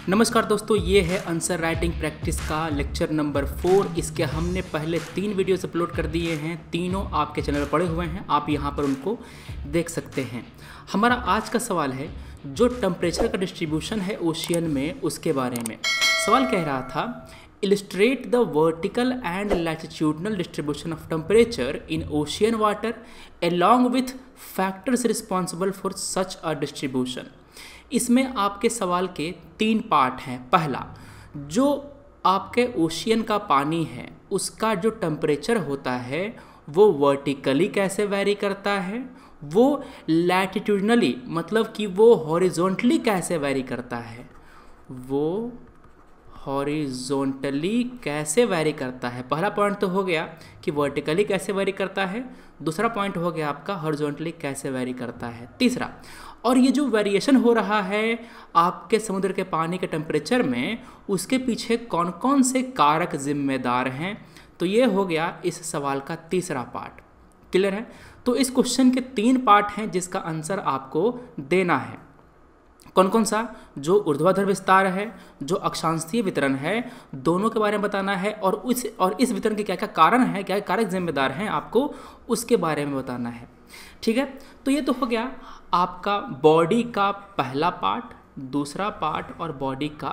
नमस्कार दोस्तों, ये है आंसर राइटिंग प्रैक्टिस का लेक्चर नंबर 4। इसके हमने पहले 3 वीडियोस अपलोड कर दिए हैं। तीनों आपके चैनल पर पड़े हुए हैं, आप यहाँ पर उनको देख सकते हैं। हमारा आज का सवाल है जो टेम्परेचर का डिस्ट्रीब्यूशन है ओशियन में, उसके बारे में। सवाल कह रहा था, illustrate the vertical and latitudinal distribution of temperature in ocean water along with factors responsible for such a distribution। इसमें आपके सवाल के 3 पार्ट हैं। पहला, जो आपके ओशियन का पानी है उसका जो टेम्परेचर होता है वो वर्टिकली कैसे वैरी करता है, वो लैटिट्यूडनली मतलब कि वो हॉरिजॉन्टली कैसे वैरी करता है, वो हॉरिजॉन्टली कैसे वैरी करता है। पहला पॉइंट तो हो गया कि वर्टिकली कैसे वैरी करता है, दूसरा पॉइंट हो गया आपका हॉरिजॉन्टली कैसे वैरी करता है। तीसरा, और ये जो वेरिएशन हो रहा है आपके समुद्र के पानी के टेम्परेचर में, उसके पीछे कौन कौन से कारक जिम्मेदार हैं। तो ये हो गया इस सवाल का तीसरा पार्ट। क्लियर है? तो इस क्वेश्चन के 3 पार्ट हैं जिसका आंसर आपको देना है। कौन कौन सा? जो ऊर्ध्वाधर विस्तार है, जो अक्षांशीय वितरण है, दोनों के बारे में बताना है, और इस वितरण के क्या क्या कारण है, क्या कारक जिम्मेदार हैं आपको उसके बारे में बताना है। ठीक है, तो ये तो हो गया आपका बॉडी का पहला पार्ट, दूसरा पार्ट और बॉडी का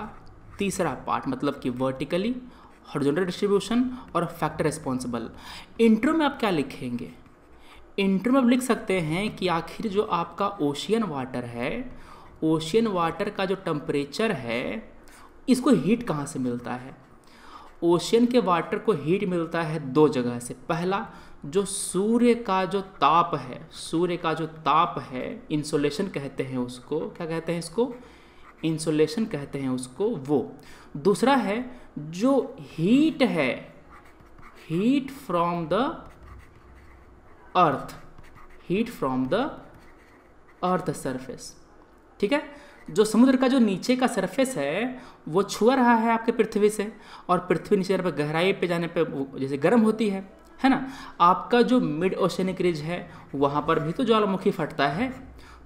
तीसरा पार्ट, मतलब कि वर्टिकली, हॉरिजॉन्टल डिस्ट्रीब्यूशन और फैक्टर रिस्पॉन्सिबल। इंट्रो में आप क्या लिखेंगे? इंट्रो में आप लिख सकते हैं कि आखिर जो आपका ओशियन वाटर है, ओशियन वाटर का जो टेम्परेचर है इसको हीट कहाँ से मिलता है। ओशियन के वाटर को हीट मिलता है 2 जगह से। पहला, जो सूर्य का जो ताप है, सूर्य का जो ताप है, इंसोलेशन कहते हैं उसको, क्या कहते हैं इसको? इंसोलेशन कहते हैं उसको, वो। दूसरा है जो हीट है, heat from the earth, heat from the earth surface. ठीक है, जो समुद्र का जो नीचे का सरफेस है वो छुआ रहा है आपके पृथ्वी से, और पृथ्वी नीचे पर गहराई पे जाने पे जैसे गर्म होती है ना। आपका जो मिड ओशियनिक रिज है वहाँ पर भी तो ज्वालामुखी फटता है।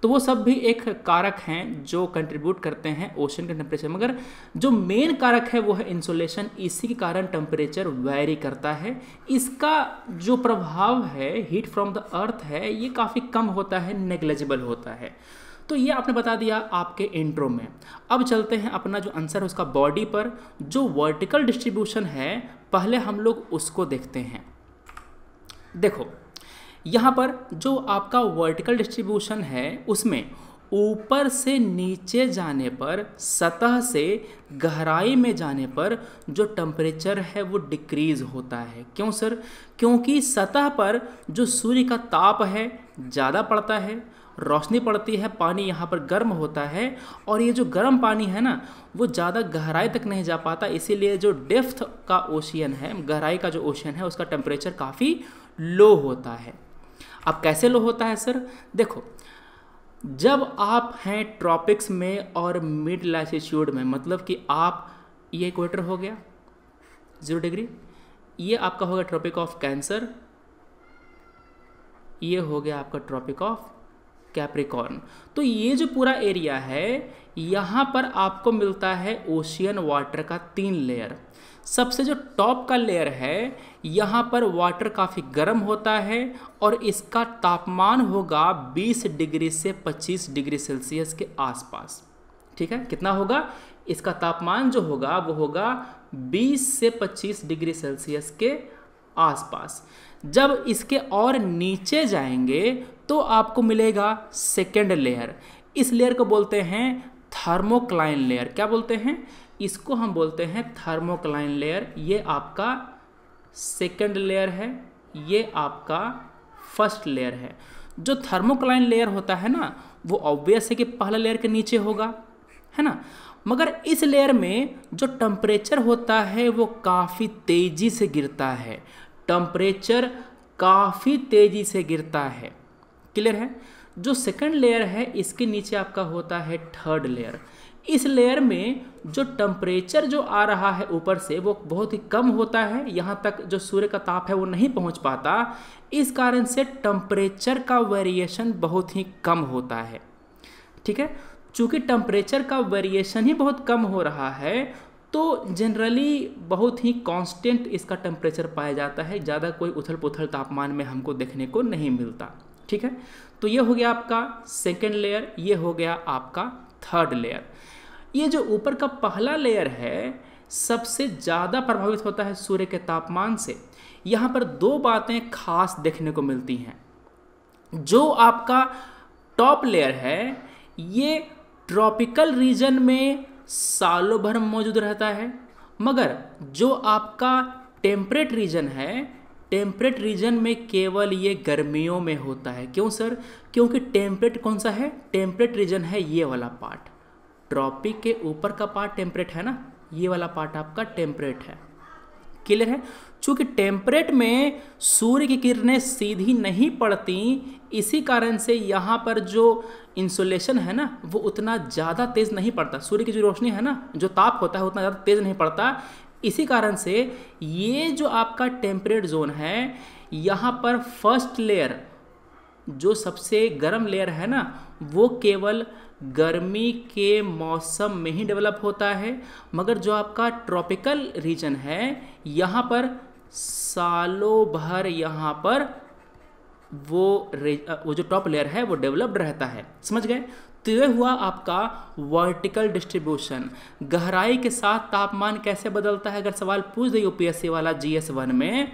तो वो सब भी एक कारक हैं जो कंट्रीब्यूट करते हैं ओशन के टेम्परेचर, मगर जो मेन कारक है वो है इंसोलेशन। इसी के कारण टेम्परेचर वेरी करता है। इसका जो प्रभाव है हीट फ्रॉम द अर्थ है ये काफ़ी कम होता है, नेग्लिजिबल होता है। तो ये आपने बता दिया आपके इंट्रो में। अब चलते हैं अपना जो आंसर है उसका बॉडी पर। जो वर्टिकल डिस्ट्रीब्यूशन है पहले हम लोग उसको देखते हैं। देखो यहाँ पर जो आपका वर्टिकल डिस्ट्रीब्यूशन है उसमें ऊपर से नीचे जाने पर, सतह से गहराई में जाने पर जो टेम्परेचर है वो डिक्रीज होता है। क्यों सर? क्योंकि सतह पर जो सूर्य का ताप है ज़्यादा पड़ता है, रोशनी पड़ती है, पानी यहाँ पर गर्म होता है, और ये जो गर्म पानी है ना वो ज़्यादा गहराई तक नहीं जा पाता। इसीलिए जो डेप्थ का ओशियन है, गहराई का जो ओशियन है उसका टेम्परेचर काफ़ी लो होता है। अब कैसे लो होता है सर? देखो, जब आप हैं ट्रॉपिक्स में और मिड लैटिट्यूड में, मतलब कि आप, ये इक्वेटर हो गया 0 डिग्री, ये आपका हो गया ट्रॉपिक ऑफ कैंसर, ये हो गया आपका ट्रॉपिक ऑफ कैप्रिकॉर्न। तो ये जो पूरा एरिया है यहाँ पर आपको मिलता है ओशियन वाटर का 3 लेयर। सबसे जो टॉप का लेयर है यहाँ पर वाटर काफ़ी गर्म होता है और इसका तापमान होगा 20 डिग्री से 25 डिग्री सेल्सियस के आसपास। ठीक है, कितना होगा? इसका तापमान जो होगा वो होगा 20 से 25 डिग्री सेल्सियस के आसपास। जब इसके और नीचे जाएंगे तो आपको मिलेगा सेकेंड लेयर। इस लेयर को बोलते हैं थर्मोक्लाइन लेयर। क्या बोलते हैं? इसको हम बोलते हैं थर्मोक्लाइन लेयर। ये आपका सेकेंड लेयर है, ये आपका फर्स्ट लेयर है। जो थर्मोक्लाइन लेयर होता है ना वो ऑब्वियस है कि पहला लेयर के नीचे होगा, है ना। मगर इस लेयर में जो टेम्परेचर होता है वो काफ़ी तेज़ी से गिरता है, टेम्परेचर काफ़ी तेज़ी से गिरता है। क्लियर है? जो सेकंड लेयर है इसके नीचे आपका होता है थर्ड लेयर। इस लेयर में जो टेम्परेचर जो आ रहा है ऊपर से वो बहुत ही कम होता है, यहाँ तक जो सूर्य का ताप है वो नहीं पहुँच पाता। इस कारण से टेम्परेचर का वेरिएशन बहुत ही कम होता है। ठीक है, चूँकि टेम्परेचर का वेरिएशन ही बहुत कम हो रहा है तो जनरली बहुत ही कांस्टेंट इसका टेम्परेचर पाया जाता है, ज़्यादा कोई उथल पुथल तापमान में हमको देखने को नहीं मिलता। ठीक है, तो ये हो गया आपका सेकेंड लेयर, ये हो गया आपका थर्ड लेयर। ये जो ऊपर का पहला लेयर है सबसे ज़्यादा प्रभावित होता है सूर्य के तापमान से। यहाँ पर दो बातें खास देखने को मिलती हैं। जो आपका टॉप लेयर है ये ट्रॉपिकल रीजन में सालों भर मौजूद रहता है, मगर जो आपका टेम्परेट रीजन है, टेम्परेट रीजन में केवल ये गर्मियों में होता है। क्यों सर? क्योंकि टेम्परेट कौन सा है? टेम्परेट रीजन है ये वाला पार्ट, ट्रॉपिक के ऊपर का पार्ट टेम्परेट है ना, ये वाला पार्ट आपका टेम्परेट है। क्लियर है? चूँकि टेम्परेट में सूर्य की किरणें सीधी नहीं पड़ती, इसी कारण से यहाँ पर जो इंसोलेशन है ना वो उतना ज़्यादा तेज़ नहीं पड़ता, सूर्य की जो रोशनी है ना, जो ताप होता है उतना ज़्यादा तेज़ नहीं पड़ता। इसी कारण से ये जो आपका टेम्परेट जोन है यहाँ पर फर्स्ट लेयर जो सबसे गर्म लेयर है ना वो केवल गर्मी के मौसम में ही डेवलप होता है, मगर जो आपका ट्रॉपिकल रीजन है यहाँ पर सालों भर यहाँ पर वो जो टॉप लेयर है वो डेवलप्ड रहता है। समझ गए? तो ये हुआ आपका वर्टिकल डिस्ट्रीब्यूशन। गहराई के साथ तापमान कैसे बदलता है, अगर सवाल पूछ दे यूपीएससी वाला GS1 में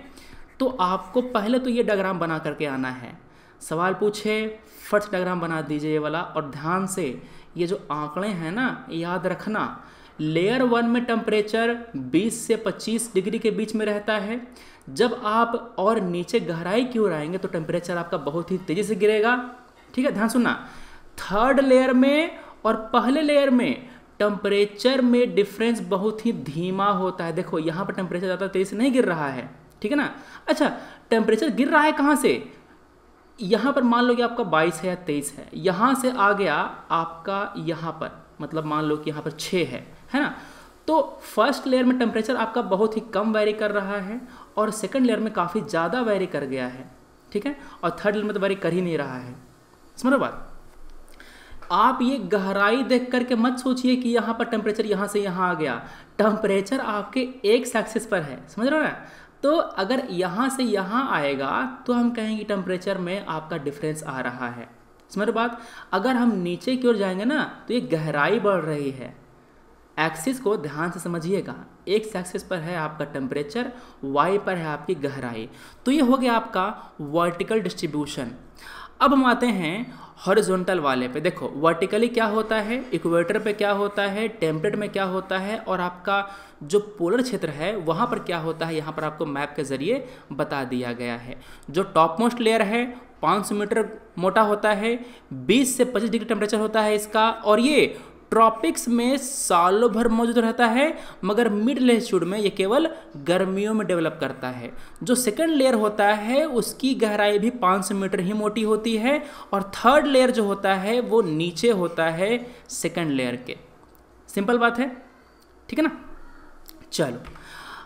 तो आपको पहले तो ये डायग्राम बना करके आना है। सवाल पूछे फर्स्ट डायग्राम बना दीजिए ये वाला, और ध्यान से ये जो आंकड़े हैं ना याद रखना। लेयर 1 में टेम्परेचर 20 से 25 डिग्री के बीच में रहता है। जब आप और नीचे गहराई की ओर आएंगे तो टेम्परेचर आपका बहुत ही तेज़ी से गिरेगा। ठीक है, ध्यान सुनना। थर्ड लेयर में और पहले लेयर में टेम्परेचर में डिफरेंस बहुत ही धीमा होता है। देखो यहाँ पर टेम्परेचर ज़्यादा तेज़ी से नहीं गिर रहा है, ठीक है ना। अच्छा, टेम्परेचर गिर रहा है कहाँ से? यहाँ पर मान लो कि आपका 22 है या 23 है, यहाँ से आ गया आपका यहाँ पर, मतलब मान लो कि यहाँ पर 6 है ना। तो फर्स्ट लेयर में टेम्परेचर आपका बहुत ही कम वेरी कर रहा है और सेकंड लेयर में काफ़ी ज़्यादा वेरी कर गया है, ठीक है, और थर्ड लेयर में तो वेरी कर ही नहीं रहा है। समझ रहे बात? आप ये गहराई देख करके मत सोचिए कि यहाँ पर टेम्परेचर यहाँ से यहाँ आ गया। टेम्परेचर आपके एक्स एक्सिस पर है, समझ रहे हो ना। तो अगर यहाँ से यहाँ आएगा तो हम कहेंगे टेम्परेचर में आपका डिफरेंस आ रहा है। समझ रहे बात? अगर हम नीचे की ओर जाएंगे ना तो ये गहराई बढ़ रही है। एक्सिस को ध्यान से समझिएगा, एक्स एक्सिस पर है आपका टेम्परेचर, वाई पर है आपकी गहराई। तो ये हो गया आपका वर्टिकल डिस्ट्रीब्यूशन। अब हम आते हैं हॉरिजॉन्टल वाले पे। देखो वर्टिकली क्या होता है, इक्वेटर पे क्या होता है, टेम्परेट में क्या होता है, और आपका जो पोलर क्षेत्र है वहाँ पर क्या होता है, यहाँ पर आपको मैप के ज़रिए बता दिया गया है। जो टॉप मोस्ट लेयर है 500 मीटर मोटा होता है, 20 से 25 डिग्री टेम्परेचर होता है इसका, और ये ट्रॉपिक्स में सालों भर मौजूद रहता है, मगर मिड लेटीट्यूड में ये केवल गर्मियों में डेवलप करता है। जो सेकंड लेयर होता है उसकी गहराई भी 500 मीटर ही मोटी होती है, और थर्ड लेयर जो होता है वो नीचे होता है सेकंड लेयर के। सिंपल बात है, ठीक है ना। चलो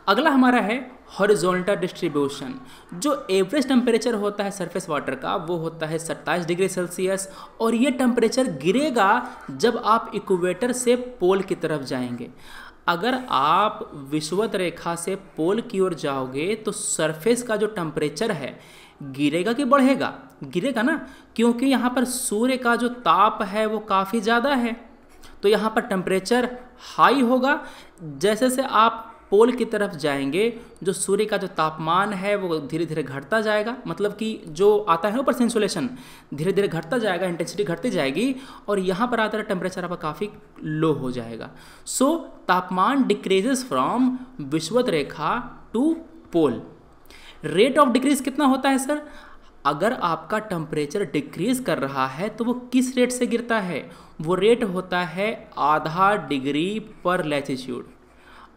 अगला हमारा है हॉरिजॉन्टल डिस्ट्रीब्यूशन। जो एवरेज टेम्परेचर होता है सरफेस वाटर का वो होता है 27 डिग्री सेल्सियस, और ये टेम्परेचर गिरेगा जब आप इक्वेटर से पोल की तरफ जाएंगे। अगर आप विषुवत रेखा से पोल की ओर जाओगे तो सरफेस का जो टेम्परेचर है गिरेगा कि बढ़ेगा? गिरेगा ना, क्योंकि यहाँ पर सूर्य का जो ताप है वो काफ़ी ज़्यादा है, तो यहाँ पर टेम्परेचर हाई होगा। जैसे से आप पोल की तरफ जाएंगे जो सूर्य का जो तापमान है वो धीरे धीरे घटता जाएगा, मतलब कि जो आता है ऊपर से इंसुलेशन धीरे धीरे घटता जाएगा, इंटेंसिटी घटती जाएगी, और यहाँ पर आता है टेम्परेचर आपका काफ़ी लो हो जाएगा। सो तापमान डिक्रीजेस फ्रॉम विषुवत रेखा to pole. Rate of decrease कितना होता है सर? अगर आपका टेम्परेचर डिक्रीज कर रहा है तो वो किस रेट से गिरता है? वो रेट होता है आधा डिग्री पर लैटिट्यूड,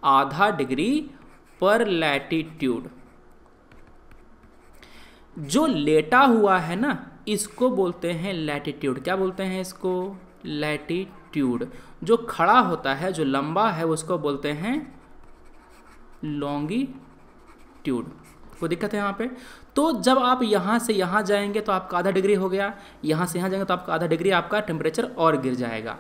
आधा डिग्री पर लैटिट्यूड। जो लेटा हुआ है ना इसको बोलते हैं लैटिट्यूड। क्या बोलते हैं इसको? लैटिट्यूड। जो खड़ा होता है, जो लंबा है, उसको बोलते हैं लॉन्गिट्यूड। कोई दिक्कत है यहाँ पे? तो जब आप यहाँ से यहाँ जाएंगे तो आपका आधा डिग्री हो गया, यहाँ से यहाँ जाएंगे तो आपका आधा डिग्री आपका टेम्परेचर और गिर जाएगा।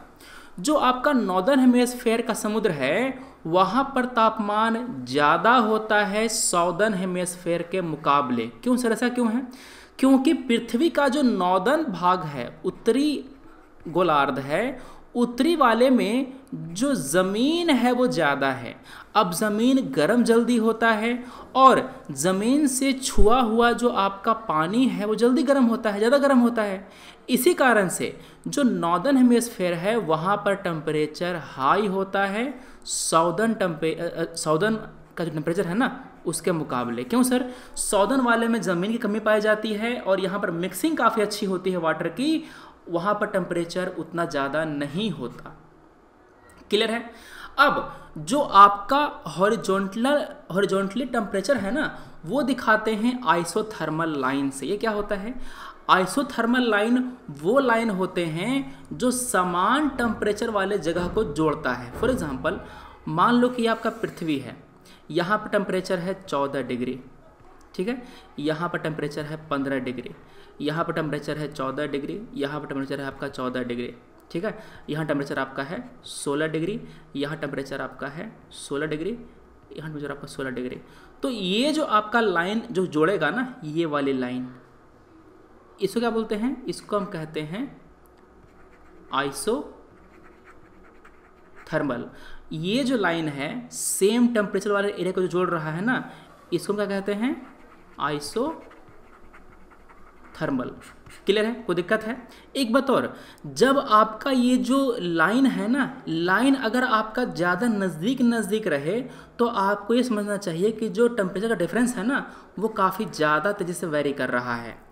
जो आपका नॉर्दर्न हेमिस्फेयर का समुद्र है वहाँ पर तापमान ज़्यादा होता है साउदर्न हेमिस्फेयर के मुकाबले। क्यों सर, ऐसा क्यों है? क्योंकि पृथ्वी का जो नॉर्दर्न भाग है, उत्तरी गोलार्ध है, उत्तरी वाले में जो ज़मीन है वो ज़्यादा है। अब ज़मीन गर्म जल्दी होता है और ज़मीन से छुआ हुआ जो आपका पानी है वो जल्दी गर्म होता है, ज़्यादा गर्म होता है। इसी कारण से जो नॉर्दर्न हेमिस्फेयर है वहाँ पर टेम्परेचर हाई होता है साउदर्न का जो टेम्परेचर है ना उसके मुकाबले। क्यों सर? साउदर्न वाले में ज़मीन की कमी पाई जाती है और यहाँ पर मिक्सिंग काफ़ी अच्छी होती है वाटर की, वहाँ पर टेम्परेचर उतना ज़्यादा नहीं होता। क्लियर है? अब जो आपका हॉरिजॉन्टली टेम्परेचर है ना वो दिखाते हैं आइसोथर्मल लाइन से। ये क्या होता है? आइसोथर्मल लाइन वो लाइन होते हैं जो समान टेम्परेचर वाले जगह को जोड़ता है। फॉर एग्जांपल मान लो कि आपका पृथ्वी है, यहाँ पर टेम्परेचर है 14 डिग्री, ठीक है, यहाँ पर टेम्परेचर है 15 डिग्री, यहाँ पर टेम्परेचर है 14 डिग्री, यहाँ पर टेम्परेचर है आपका 14 डिग्री, ठीक है, यहाँ टेम्परेचर आपका है 16 डिग्री, यहाँ टेम्परेचर आपका है 16 डिग्री, यहाँ टेम्परेचर आपका 16 डिग्री। तो ये जो आपका लाइन जो जोड़ेगा ना, ये वाली लाइन, इसको क्या बोलते हैं? इसको हम कहते हैं आइसोथर्मल। ये जो लाइन है सेम टेम्परेचर वाले एरिया को जो जोड़ रहा है ना, इसको हम क्या कहते हैं? आइसोथर्मल। क्लियर है? कोई दिक्कत है? एक बात और, जब आपका ये जो लाइन है ना, लाइन अगर आपका ज़्यादा नज़दीक रहे तो आपको ये समझना चाहिए कि जो टेम्परेचर का डिफरेंस है ना वो काफ़ी ज़्यादा तेज़ी से वेरी कर रहा है।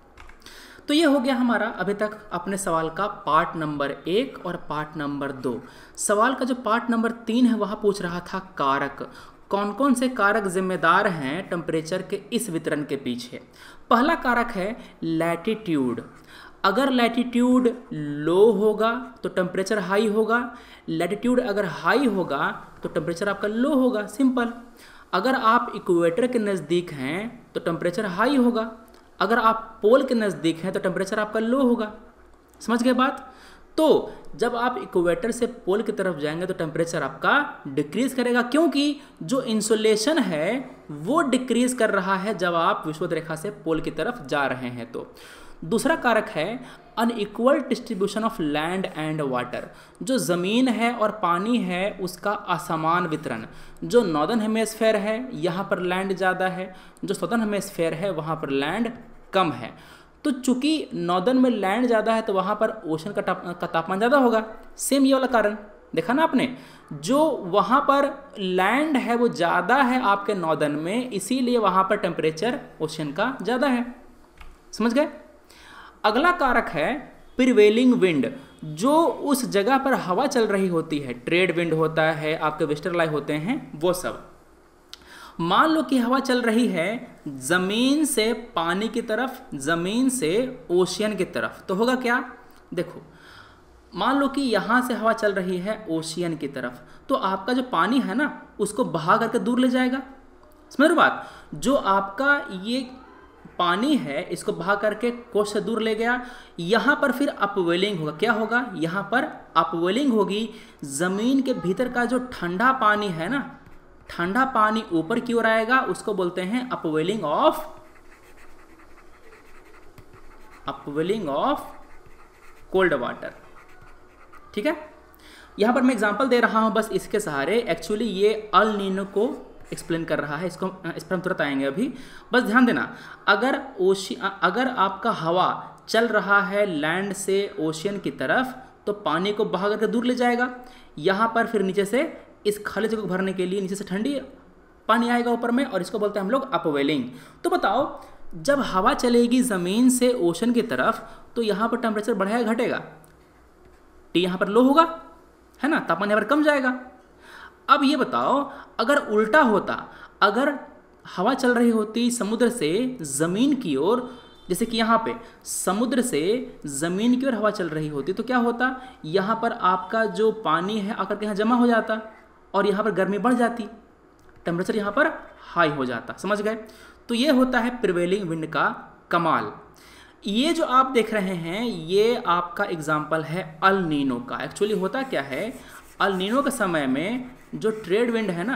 तो ये हो गया हमारा अभी तक अपने सवाल का पार्ट नंबर 1 और पार्ट नंबर 2। सवाल का जो पार्ट नंबर 3 है वहाँ पूछ रहा था कारक, कौन कौन से कारक जिम्मेदार हैं टेम्परेचर के इस वितरण के पीछे। पहला कारक है लैटिट्यूड। अगर लैटिट्यूड लो होगा तो टेम्परेचर हाई होगा, लैटिट्यूड अगर हाई होगा तो टेम्परेचर आपका लो होगा, सिंपल। अगर आप इक्वेटर के नज़दीक हैं तो टेम्परेचर हाई होगा, अगर आप पोल के नज़दीक हैं तो टेम्परेचर आपका लो होगा। समझ गए बात? तो जब आप इक्वेटर से पोल की तरफ जाएंगे तो टेम्परेचर आपका डिक्रीज करेगा, क्योंकि जो इंसुलेशन है वो डिक्रीज कर रहा है जब आप विषुवत रेखा से पोल की तरफ जा रहे हैं। तो दूसरा कारक है unequal distribution of land and water. जो ज़मीन है और पानी है उसका असमान वितरण। जो नॉर्दर्न हेमिस्फेयर है यहाँ पर लैंड ज़्यादा है, जो साउदर्न हेमिस्फेयर है वहाँ पर लैंड कम है। तो चूंकि नॉर्दर्न में लैंड ज़्यादा है तो वहाँ पर ओशन का तापमान ज़्यादा होगा। सेम ये वाला कारण देखा ना आपने, जो वहाँ पर लैंड है वो ज़्यादा है आपके नॉर्दर्न में, इसीलिए वहाँ पर टेम्परेचर ओशन का ज़्यादा है। समझ गए? अगला कारक है प्रिवेलिंग विंड। जो उस जगह पर हवा चल रही होती है, ट्रेड विंड होता है, आपके वेस्टरलाई होते हैं, वो सब। मान लो कि हवा चल रही है ज़मीन से पानी की तरफ, ज़मीन से ओशियन की तरफ, तो होगा क्या? देखो, मान लो कि यहाँ से हवा चल रही है ओशियन की तरफ, तो आपका जो पानी है ना उसको बहा करके दूर ले जाएगा। समझ रहे बात? जो आपका ये पानी है इसको बहा करके कोस्ट से दूर ले गया, यहाँ पर फिर अपवेलिंग होगा। क्या होगा? यहाँ पर अपवेलिंग होगी। ज़मीन के भीतर का जो ठंडा पानी है ना, ठंडा पानी ऊपर की ओर आएगा, उसको बोलते हैं अपवेलिंग ऑफ कोल्ड वाटर। ठीक है, यहां पर मैं एग्जांपल दे रहा हूं बस इसके सहारे। एक्चुअली ये अल नीनो को एक्सप्लेन कर रहा है, इसको इस पर हम तुरंत आएंगे अभी। बस ध्यान देना, अगर आपका हवा चल रहा है लैंड से ओशियन की तरफ तो पानी को बहा करके दूर ले जाएगा। यहाँ पर फिर नीचे से इस खाली जगह को भरने के लिए नीचे से ठंडी पानी आएगा ऊपर में, और इसको बोलते हैं हम लोग अपवेलिंग। तो बताओ, जब हवा चलेगी ज़मीन से ओशन की तरफ तो यहाँ पर टेम्परेचर बढ़ेगा घटेगा? टी यहाँ पर लो होगा, है ना, तापमान यहाँ पर कम जाएगा। अब ये बताओ, अगर उल्टा होता, अगर हवा चल रही होती समुद्र से ज़मीन की ओर, जैसे कि यहाँ पे समुद्र से ज़मीन की ओर हवा चल रही होती, तो क्या होता? यहाँ पर आपका जो पानी है आकर के यहाँ जमा हो जाता और यहाँ पर गर्मी बढ़ जाती, टेम्परेचर यहाँ पर हाई हो जाता। समझ गए? तो ये होता है प्रिवेलिंग विंड का कमाल। ये जो आप देख रहे हैं ये आपका एग्जाम्पल है अल नीनो का। एक्चुअली होता क्या है, अल नीनो के समय में जो ट्रेड विंड है ना,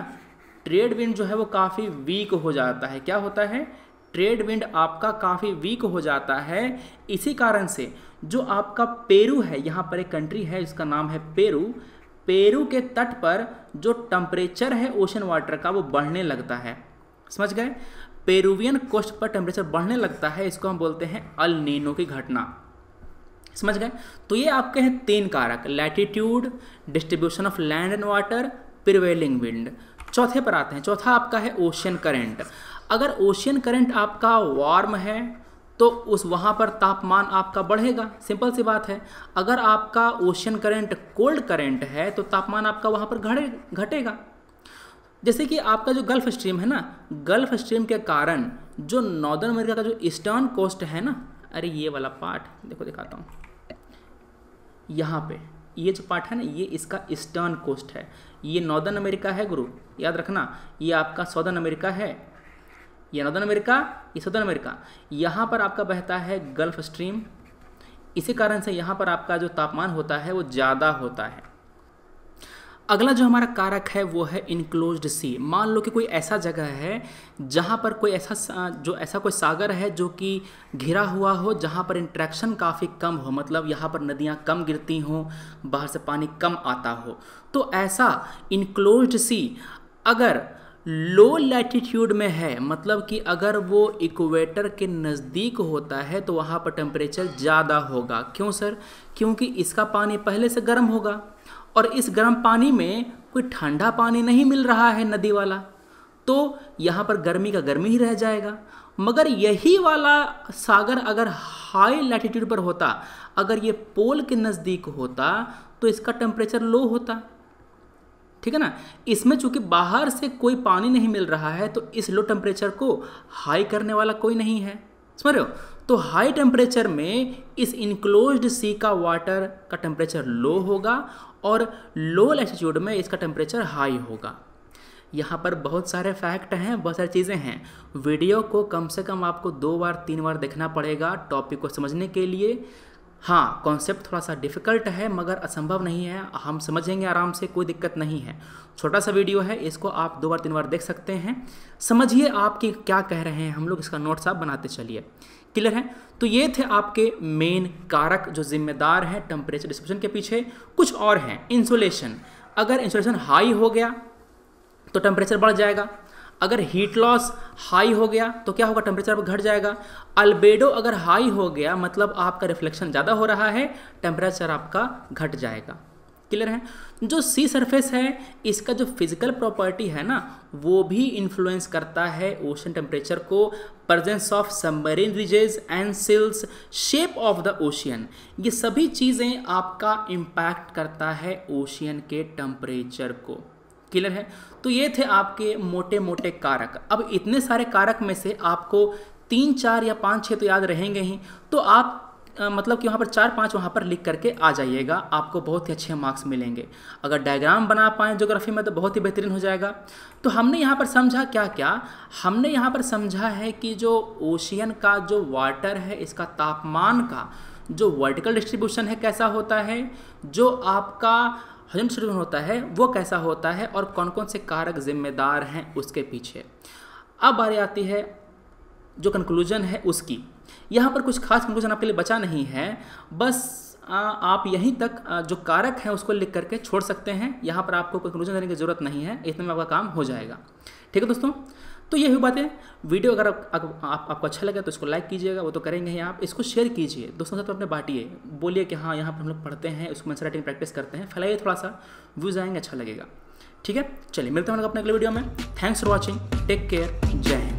ट्रेड विंड जो है वो काफ़ी वीक हो जाता है। क्या होता है, ट्रेड विंड आपका काफ़ी वीक हो जाता है। इसी कारण से जो आपका पेरू है, यहाँ पर एक कंट्री है जिसका नाम है पेरू, पेरू के तट पर जो टेम्परेचर है ओशन वाटर का वो बढ़ने लगता है। समझ गए, पेरुवियन कोस्ट पर टेम्परेचर बढ़ने लगता है, इसको हम बोलते हैं अल नीनो की घटना। समझ गए। तो ये आपके हैं 3 कारक, latitude, distribution of land and water, prevailing wind. चौथे पर आते हैं, चौथा आपका है ओशियन करंट। अगर ओशियन करंट आपका वार्म है तो उस वहाँ पर तापमान आपका बढ़ेगा, सिंपल सी बात है। अगर आपका ओशियन करंट कोल्ड करंट है तो तापमान आपका वहाँ पर घटेगा। जैसे कि आपका जो गल्फ स्ट्रीम है ना, गल्फ स्ट्रीम के कारण जो नॉर्दर्न अमेरिका का जो ईस्टर्न कोस्ट है ना, अरे ये वाला पार्ट देखो, दिखाता हूँ, यहाँ पे ये जो पार्ट है ना, ये इसका ईस्टर्न कोस्ट है। ये नॉर्दर्न अमेरिका है गुरु, याद रखना। ये आपका साउदर्न अमेरिका है, ये नॉर्दर्न अमेरिका, ये साउदर्न अमेरिका। यहाँ पर आपका बहता है गल्फ स्ट्रीम, इसी कारण से यहाँ पर आपका जो तापमान होता है वो ज़्यादा होता है। अगला जो हमारा कारक है वो है इनक्लोज्ड सी। मान लो कि कोई ऐसा जगह है जहाँ पर कोई ऐसा कोई सागर है जो कि घिरा हुआ हो, जहाँ पर इंट्रैक्शन काफ़ी कम हो, मतलब यहाँ पर नदियाँ कम गिरती हों, बाहर से पानी कम आता हो। तो ऐसा इनक्लोज्ड सी अगर लो लैटिट्यूड में है, मतलब कि अगर वो इक्वेटर के नज़दीक होता है तो वहाँ पर टेम्परेचर ज़्यादा होगा। क्यों सर? क्योंकि इसका पानी पहले से गर्म होगा और इस गर्म पानी में कोई ठंडा पानी नहीं मिल रहा है नदी वाला, तो यहाँ पर गर्मी का गर्मी ही रह जाएगा। मगर यही वाला सागर अगर हाई लैटिट्यूड पर होता, अगर ये पोल के नज़दीक होता तो इसका टेम्परेचर लो होता। ठीक है ना। इसमें चूंकि बाहर से कोई पानी नहीं मिल रहा है तो इस लो टेम्परेचर को हाई करने वाला कोई नहीं है, समझ रहे हो। तो हाई टेम्परेचर में इस इनक्लोज्ड सी का वाटर का टेम्परेचर लो होगा और लो लैटिट्यूड में इसका टेम्परेचर हाई होगा। यहाँ पर बहुत सारे फैक्ट हैं, बहुत सारी चीज़ें हैं। वीडियो को कम से कम आपको 2 बार 3 बार देखना पड़ेगा टॉपिक को समझने के लिए। हाँ, कॉन्सेप्ट थोड़ा सा डिफ़िकल्ट है मगर असंभव नहीं है, हम समझेंगे आराम से, कोई दिक्कत नहीं है। छोटा सा वीडियो है, इसको आप 2 बार 3 बार देख सकते हैं। समझिए आपके क्या कह रहे हैं हम लोग, इसका नोट्स आप बनाते चलिए। क्लियर है। तो ये थे आपके मेन कारक जो जिम्मेदार हैं टेम्परेचर डिस्ट्रीब्यूशन के पीछे। कुछ और हैं, इंसुलेशन। अगर इंसुलेशन हाई हो गया तो टेम्परेचर बढ़ जाएगा। अगर हीट लॉस हाई हो गया तो क्या होगा, टेम्परेचर घट जाएगा। अल्बेडो अगर हाई हो गया मतलब आपका रिफ्लेक्शन ज़्यादा हो रहा है, टेम्परेचर आपका घट जाएगा। क्लियर है। जो सी सरफेस है इसका जो फिजिकल प्रॉपर्टी है ना वो भी इन्फ्लुएंस करता है ओशन टेम्परेचर को। Presence of submarine ridges and sills, shape of the ocean, ये सभी चीज़ें आपका इम्पैक्ट करता है ओशियन के टेम्परेचर को। क्लियर है। तो ये थे आपके मोटे मोटे कारक। अब इतने सारे कारक में से आपको 3 4 या 5 6 तो याद रहेंगे ही, तो आप मतलब कि वहाँ पर 4 5 वहाँ पर लिख करके आ जाइएगा, आपको बहुत ही अच्छे मार्क्स मिलेंगे। अगर डायग्राम बना पाएँ ज्योग्राफी में तो बहुत ही बेहतरीन हो जाएगा। तो हमने यहाँ पर समझा क्या क्या, हमने यहाँ पर समझा है कि जो ओशियन का जो वाटर है इसका तापमान का जो वर्टिकल डिस्ट्रीब्यूशन है कैसा होता है, जो आपका हॉरिजॉन्टल डिस्ट्रीब्यूशन होता है वो कैसा होता है और कौन कौन से कारक जिम्मेदार हैं उसके पीछे। अब बारी आती है जो कंक्लूजन है उसकी। यहाँ पर कुछ खास कंक्लूजन आपके लिए बचा नहीं है, बस आप यहीं तक जो कारक हैं उसको लिख करके छोड़ सकते हैं। यहाँ पर आपको कंक्लूजन देने की ज़रूरत नहीं है, इतने में आपका काम हो जाएगा। ठीक है दोस्तों, तो ये हुई बातें। वीडियो अगर आपको अच्छा लगे तो इसको लाइक कीजिएगा, वो तो करेंगे ही आप। इसको शेयर कीजिए दोस्तों के साथ, अपने बांटिए, बोलिए कि हाँ यहाँ पर हम लोग पढ़ते हैं, उसको आंसर राइटिंग प्रैक्टिस करते हैं, फैलाइए, थोड़ा सा व्यूज़ आएंगे, अच्छा लगेगा। ठीक है, चलिए मिलते हैं हम लोग अपने अगले वीडियो में। Thanks for watching, take care, जय हिंद।